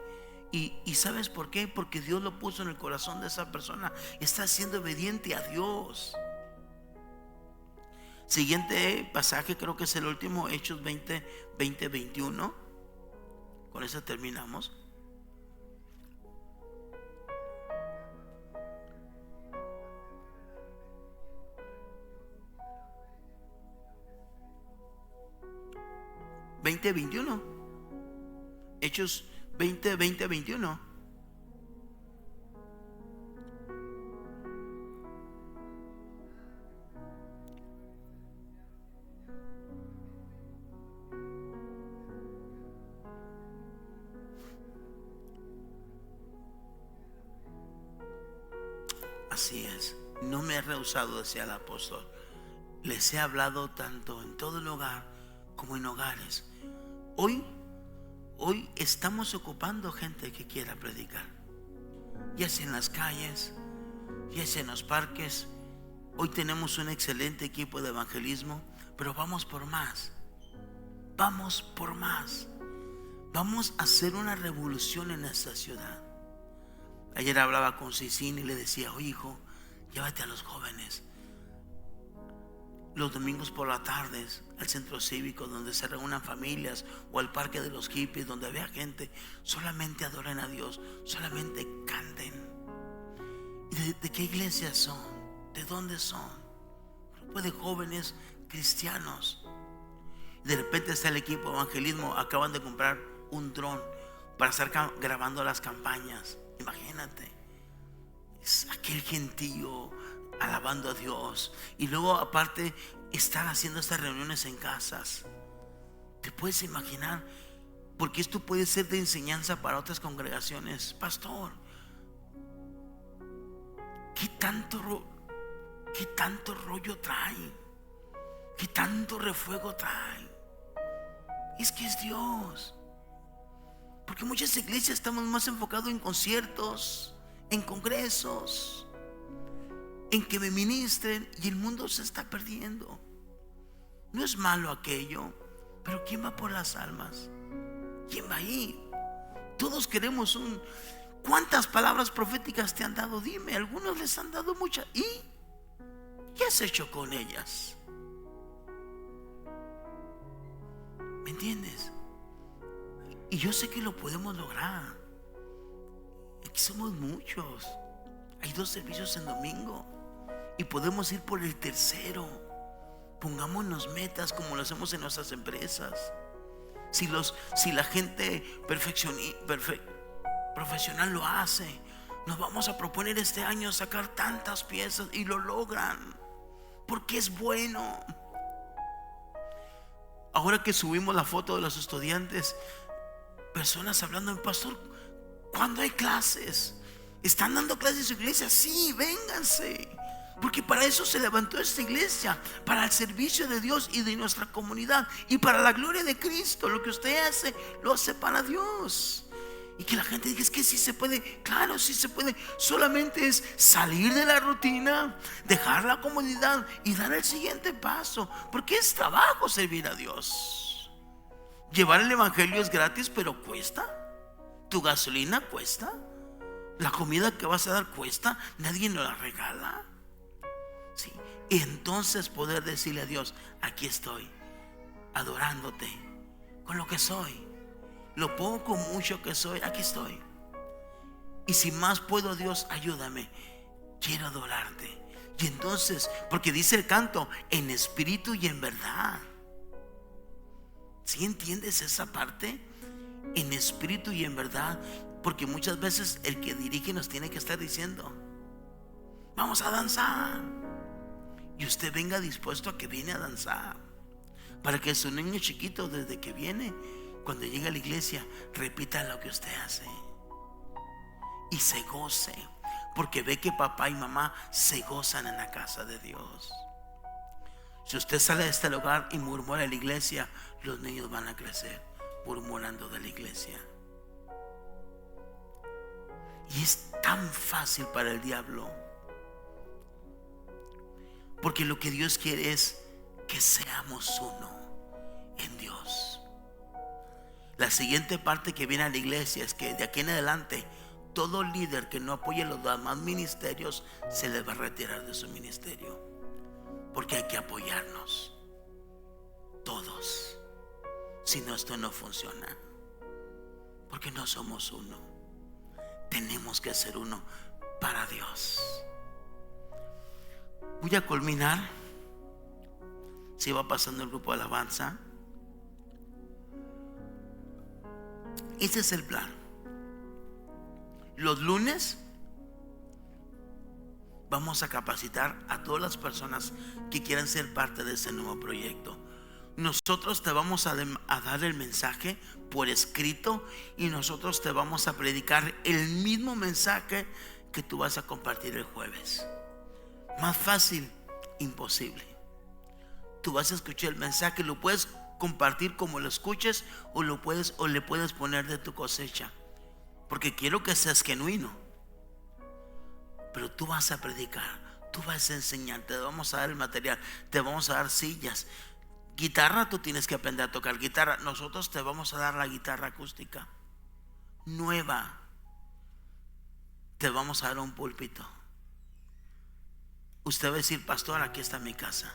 A: Y ¿sabes por qué? Porque Dios lo puso en el corazón de esa persona. Está siendo obediente a Dios. Siguiente pasaje, creo que es el último, Hechos 20-21. Con eso terminamos. 20:21. Hechos 20:21. Así es, no me he rehusado, decía el apóstol. Les he hablado tanto en todo lugar como en hogares. Hoy estamos ocupando gente que quiera predicar, ya sea en las calles, ya sea en los parques. Hoy tenemos un excelente equipo de evangelismo, pero vamos por más. Vamos por más. Vamos a hacer una revolución en esta ciudad. Ayer hablaba con Cicín y le decía: oye, hijo, llévate a los jóvenes los domingos por las tardes al centro cívico, donde se reúnan familias, o al parque de los hippies, donde vea gente. Solamente adoren a Dios, solamente canten. ¿Y de qué iglesias son? ¿De dónde son? Un grupo de jóvenes cristianos. De repente está el equipo de evangelismo, acaban de comprar un dron para estar grabando las campañas. Imagínate, es aquel gentío alabando a Dios, y luego aparte están haciendo estas reuniones en casas. ¿Te puedes imaginar? Porque esto puede ser de enseñanza para otras congregaciones. Pastor, ¿qué tanto rollo trae? ¿Qué tanto refuego trae? Es que es Dios. Porque muchas iglesias estamos más enfocados en conciertos, en congresos, en que me ministren, y el mundo se está perdiendo. No es malo aquello, pero ¿quién va por las almas? ¿Quién va ahí? Todos queremos ¿Cuántas palabras proféticas te han dado? Dime. Algunos les han dado muchas. ¿Y qué has hecho con ellas? ¿Me entiendes? Y yo sé que lo podemos lograr. Aquí somos muchos. Hay 2 servicios en domingo y podemos ir por el tercero. Pongámonos metas como lo hacemos en nuestras empresas. Si la gente profesional lo hace, nos vamos a proponer este año sacar tantas piezas, y lo logran porque es bueno. Ahora que subimos la foto de los estudiantes, personas hablando: pastor, ¿cuándo hay clases? ¿Están dando clases en su iglesia? Sí, vénganse, porque para eso se levantó esta iglesia, para el servicio de Dios y de nuestra comunidad, y para la gloria de Cristo. Lo que usted hace, lo hace para Dios. Y que la gente diga: es que sí se puede. Claro, sí se puede. Solamente es salir de la rutina, dejar la comodidad y dar el siguiente paso, porque es trabajo servir a Dios. Llevar el evangelio es gratis, pero cuesta. Tu gasolina cuesta. La comida que vas a dar cuesta. Nadie nos la regala. Sí. Y entonces poder decirle a Dios: aquí estoy, adorándote con lo que soy, lo poco mucho que soy, aquí estoy. Y si más puedo, Dios, ayúdame, quiero adorarte. Y entonces, porque dice el canto: en espíritu y en verdad. ¿Sí entiendes esa parte? En espíritu y en verdad. Porque muchas veces el que dirige nos tiene que estar diciendo: vamos a danzar. Y usted venga dispuesto a que viene a danzar, para que su niño chiquito, desde que viene, cuando llega a la iglesia, repita lo que usted hace y se goce, porque ve que papá y mamá se gozan en la casa de Dios. Si usted sale de este lugar y murmura en la iglesia, los niños van a crecer murmurando de la iglesia. Y es tan fácil para el diablo, porque lo que Dios quiere es que seamos uno en Dios. La siguiente parte que viene a la iglesia es que de aquí en adelante, todo líder que no apoye los demás ministerios se le va a retirar de su ministerio, porque hay que apoyarnos todos. Si no, esto no funciona, porque no somos uno. Tenemos que ser uno para Dios. Voy a culminar. Si va pasando el grupo de alabanza, Ese es el plan. Los lunes vamos a capacitar a todas las personas que quieran ser parte de ese nuevo proyecto. Nosotros te vamos a dar el mensaje por escrito y nosotros te vamos a predicar el mismo mensaje que tú vas a compartir el jueves. Más fácil, imposible. Tú vas a escuchar el mensaje, lo puedes compartir como lo escuches o le puedes poner de tu cosecha, porque quiero que seas genuino. Pero tú vas a predicar, tú vas a enseñar, te vamos a dar el material, te vamos a dar sillas. Guitarra, tú tienes que aprender a tocar guitarra. Nosotros te vamos a dar la guitarra acústica nueva. Te vamos a dar un púlpito. Usted va a decir: pastor, aquí está mi casa.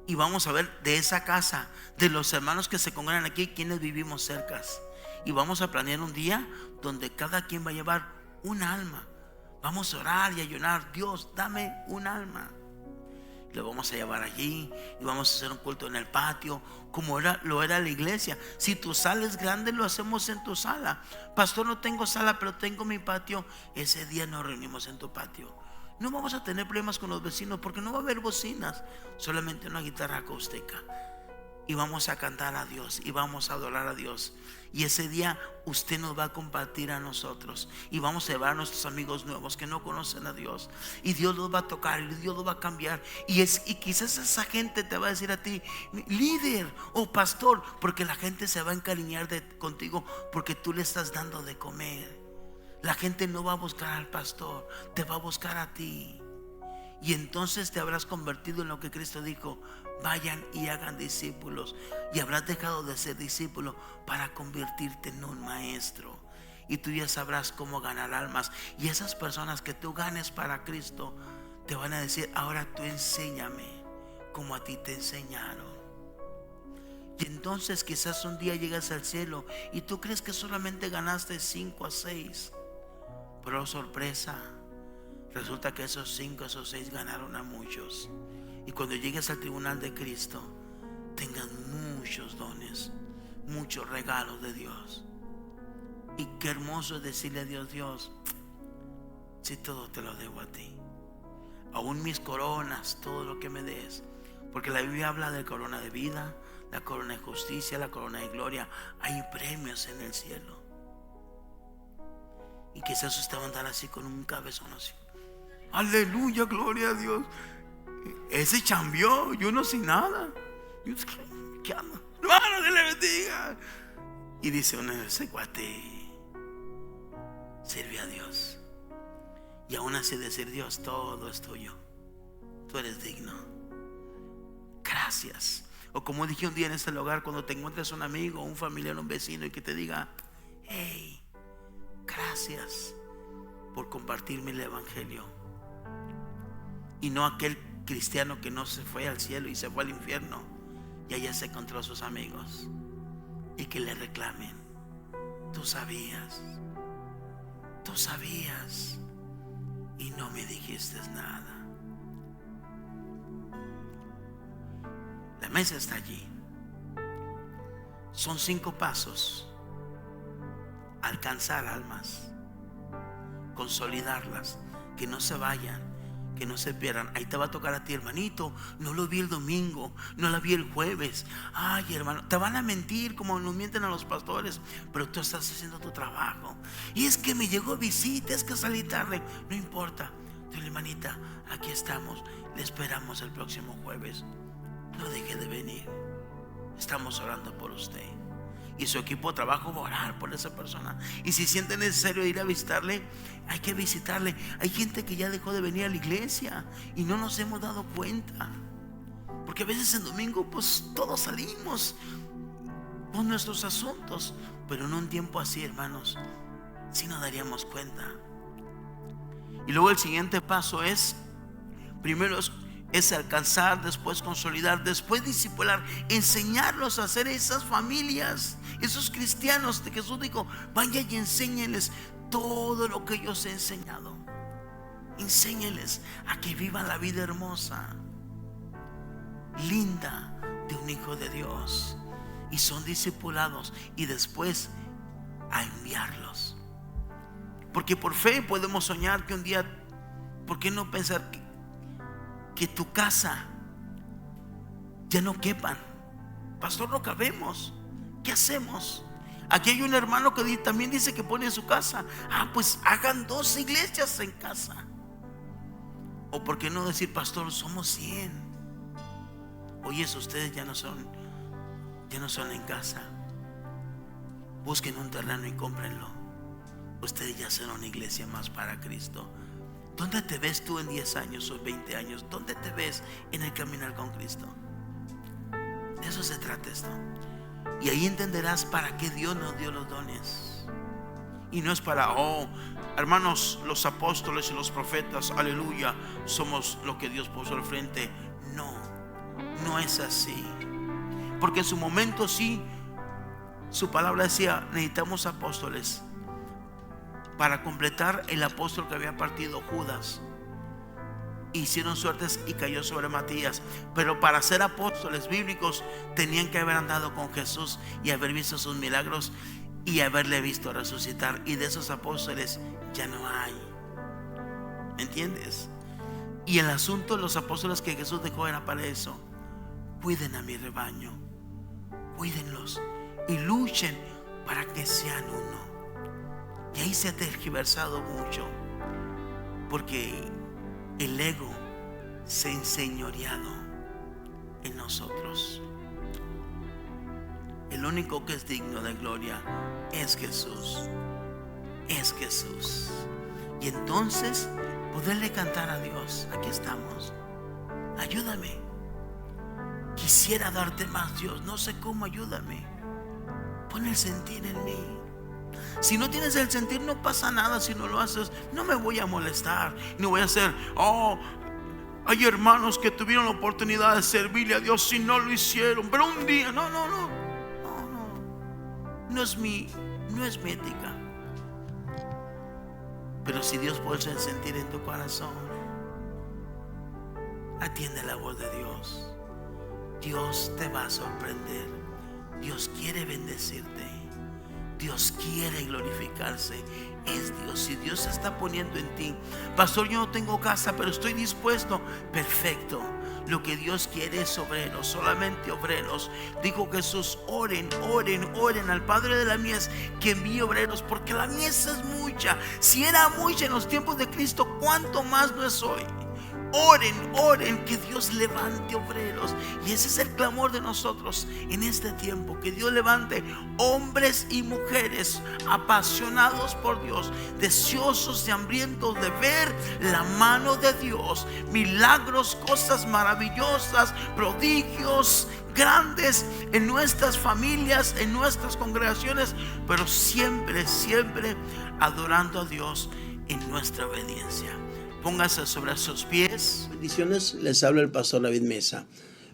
A: Y vamos a ver de esa casa, de los hermanos que se congregan aquí, quienes vivimos cerca. Y vamos a planear un día donde cada quien va a llevar un alma. Vamos a orar y ayunar: Dios, dame un alma. Lo vamos a llevar allí y vamos a hacer un culto en el patio, como lo era la iglesia. Si tu sala es grande, lo hacemos en tu sala. Pastor, no tengo sala, pero tengo mi patio. Ese día nos reunimos en tu patio. No vamos a tener problemas con los vecinos, porque no va a haber bocinas, solamente una guitarra acústica. Y vamos a cantar a Dios y vamos a adorar a Dios. Y ese día usted nos va a compartir a nosotros. Y vamos a llevar a nuestros amigos nuevos que no conocen a Dios. Y Dios los va a tocar y Dios los va a cambiar. Y quizás esa gente te va a decir a ti: líder o pastor, porque la gente se va a encariñar contigo, porque tú le estás dando de comer. La gente no va a buscar al pastor, te va a buscar a ti. Y entonces te habrás convertido en lo que Cristo dijo: vayan y hagan discípulos. Y habrás dejado de ser discípulo para convertirte en un maestro. Y tú ya sabrás cómo ganar almas. Y esas personas que tú ganes para Cristo te van a decir: ahora tú enséñame como a ti te enseñaron. Y entonces quizás un día llegas al cielo y tú crees que solamente ganaste 5 a 6. Pero sorpresa, resulta que esos 5, esos 6 ganaron a muchos. Y cuando llegues al tribunal de Cristo, tengas muchos dones, muchos regalos de Dios. Y qué hermoso es decirle a Dios: Dios, si todo te lo debo a ti, aún mis coronas, todo lo que me des. Porque la Biblia habla de corona de vida, la corona de justicia, la corona de gloria. Hay premios en el cielo. Y quizás usted va a andar así con un cabezón así: aleluya, gloria a Dios. Ese chambeó, yo no sé nada. ¿Qué anda? Hermano, Dios le bendiga. Y dice uno: ese cuate sirve a Dios. Y aún así decir: Dios, todo es tuyo, tú eres digno, gracias. O como dije un día en este lugar, cuando te encuentres un amigo, un familiar, un vecino, y que te diga: hey, gracias por compartirme el evangelio. Y no aquel cristiano que no se fue al cielo y se fue al infierno y allá se encontró a sus amigos y que le reclamen: tú sabías y no me dijiste nada. La mesa está allí. Son 5 pasos: alcanzar almas, consolidarlas, que no se vayan, que no se pierdan. Ahí te va a tocar a ti: hermanito, no lo vi el domingo, no la vi el jueves. Ay, hermano, te van a mentir como nos mienten a los pastores, pero tú estás haciendo tu trabajo. Y es que me llegó visita, es que salí tarde. No importa, dile: hermanita, aquí estamos, le esperamos el próximo jueves. No deje de venir, estamos orando por usted. Y su equipo de trabajo va a orar por esa persona. Y si siente necesario ir a visitarle, hay que visitarle. Hay gente que ya dejó de venir a la iglesia y no nos hemos dado cuenta, porque a veces en domingo pues todos salimos con nuestros asuntos. Pero en un tiempo así, hermanos, sí nos daríamos cuenta. Y luego el siguiente paso es: primero es alcanzar, después consolidar, después discipular, enseñarlos a ser esas familias, esos cristianos de Jesús dijo: vaya y enséñenles todo lo que yo os he enseñado. Enséñenles a que vivan la vida hermosa, linda de un hijo de Dios. y son discipulados y después a enviarlos. Porque por fe podemos soñar que un día, ¿por qué no pensar que tu casa ya no quepan? Pastor, no cabemos. ¿Qué hacemos? Aquí hay un hermano que también dice que pone su casa. Pues hagan 2 iglesias en casa. O por qué no decir, pastor, somos 100. Oye, ustedes ya no son en casa. Busquen un terreno y cómprenlo. Ustedes ya son una iglesia más para Cristo. ¿Dónde te ves tú en 10 años o 20 años? ¿Dónde te ves en el caminar con Cristo? De eso se trata esto. Y ahí entenderás para qué Dios nos dio los dones. Y no es para, hermanos, los apóstoles y los profetas, aleluya, somos lo que Dios puso al frente. No es así. Porque en su momento sí, su palabra decía, necesitamos apóstoles para completar el apóstol que había partido, Judas. Hicieron suertes y cayó sobre Matías. Pero para ser apóstoles bíblicos tenían que haber andado con Jesús y haber visto sus milagros y haberle visto resucitar. Y de esos apóstoles ya no hay. ¿Entiendes? Y el asunto de los apóstoles que Jesús dejó era para eso. Cuiden a mi rebaño, cuídenlos y luchen para que sean uno. Y ahí se ha tergiversado mucho, porque el ego se ha enseñoreado en nosotros. El único que es digno de gloria es Jesús. Es Jesús. Y entonces poderle cantar a Dios, aquí estamos, ayúdame. Quisiera darte más, Dios, no sé cómo, ayúdame. Pon el sentir en mí. Si no tienes el sentir, no pasa nada. Si no lo haces, no me voy a molestar. No voy a hacer, hay hermanos que tuvieron la oportunidad de servirle a Dios y no lo hicieron, pero un día, no es mi ética. Pero si Dios puede sentir en tu corazón, atiende la voz de Dios. Dios te va a sorprender. Dios quiere bendecirte. Dios quiere glorificarse. Es Dios. Si Dios se está poniendo en ti, pastor, yo no tengo casa, pero estoy dispuesto. Perfecto. Lo que Dios quiere es obreros, solamente obreros. Dijo Jesús, oren al Padre de la mies que envíe obreros, porque la mies es mucha. Si era mucha en los tiempos de Cristo, ¿cuánto más no es hoy? Oren, que Dios levante obreros. Y ese es el clamor de nosotros en este tiempo, que Dios levante hombres y mujeres apasionados por Dios, deseosos y hambrientos de ver la mano de Dios, milagros, cosas maravillosas, prodigios grandes en nuestras familias, en nuestras congregaciones, pero siempre adorando a Dios en nuestra obediencia. Póngase sobre sus pies. Bendiciones, les habla el pastor David Mesa.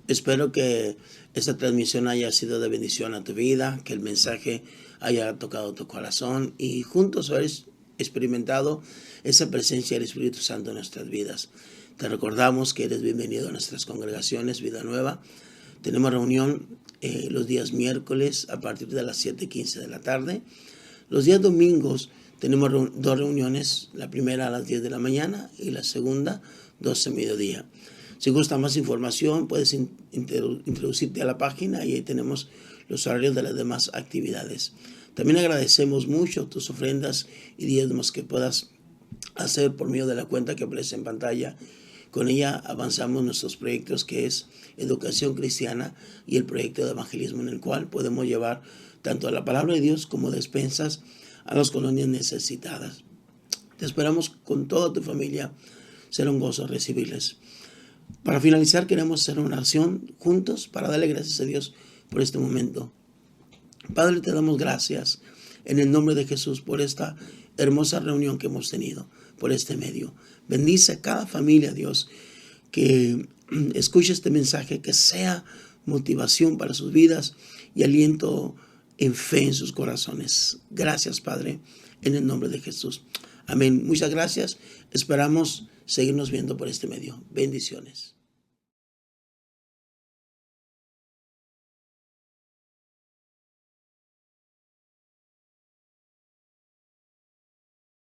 A: Espero que esta transmisión haya sido de bendición a tu vida, que el mensaje haya tocado tu corazón y juntos haber experimentado esa presencia del Espíritu Santo en nuestras vidas. Te recordamos que eres bienvenido a nuestras congregaciones Vida Nueva. Tenemos reunión los días miércoles a partir de las 7:15 de la tarde. Los días domingos tenemos 2 reuniones, la primera a las 10 de la mañana y la segunda 12 mediodía. Si gusta más información, puedes introducirte a la página y ahí tenemos los horarios de las demás actividades. También agradecemos mucho tus ofrendas y diezmos que puedas hacer por medio de la cuenta que aparece en pantalla. Con ella avanzamos nuestros proyectos, que es Educación Cristiana y el proyecto de evangelismo, en el cual podemos llevar tanto la palabra de Dios como despensas a las colonias necesitadas. Te esperamos con toda tu familia. Será un gozo recibirles. Para finalizar, queremos hacer una oración juntos para darle gracias a Dios por este momento. Padre, te damos gracias en el nombre de Jesús por esta hermosa reunión que hemos tenido, por este medio. Bendice a cada familia, Dios, que escuche este mensaje, que sea motivación para sus vidas y aliento en fe en sus corazones. Gracias, Padre, en el nombre de Jesús. Amén. Muchas gracias. Esperamos seguirnos viendo por este medio. Bendiciones.